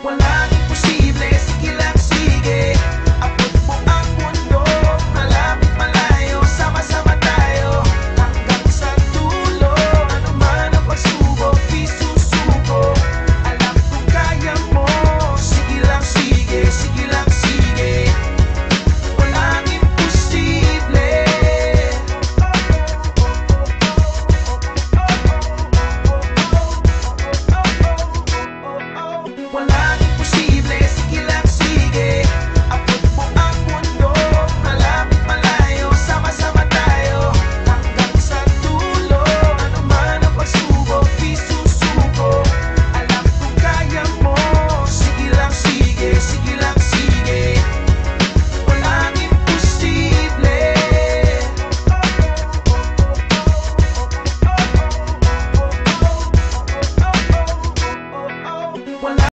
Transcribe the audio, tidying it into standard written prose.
Walang imposible, sige lang sige. Abot mo ang mundo, malapit malayo, sama-sama tayo hanggang sa dulo. Ano man ang pagsubok, di susuko. Alam kong kaya mo, sige lang sige, sige lang sige. Walang imposible. Walang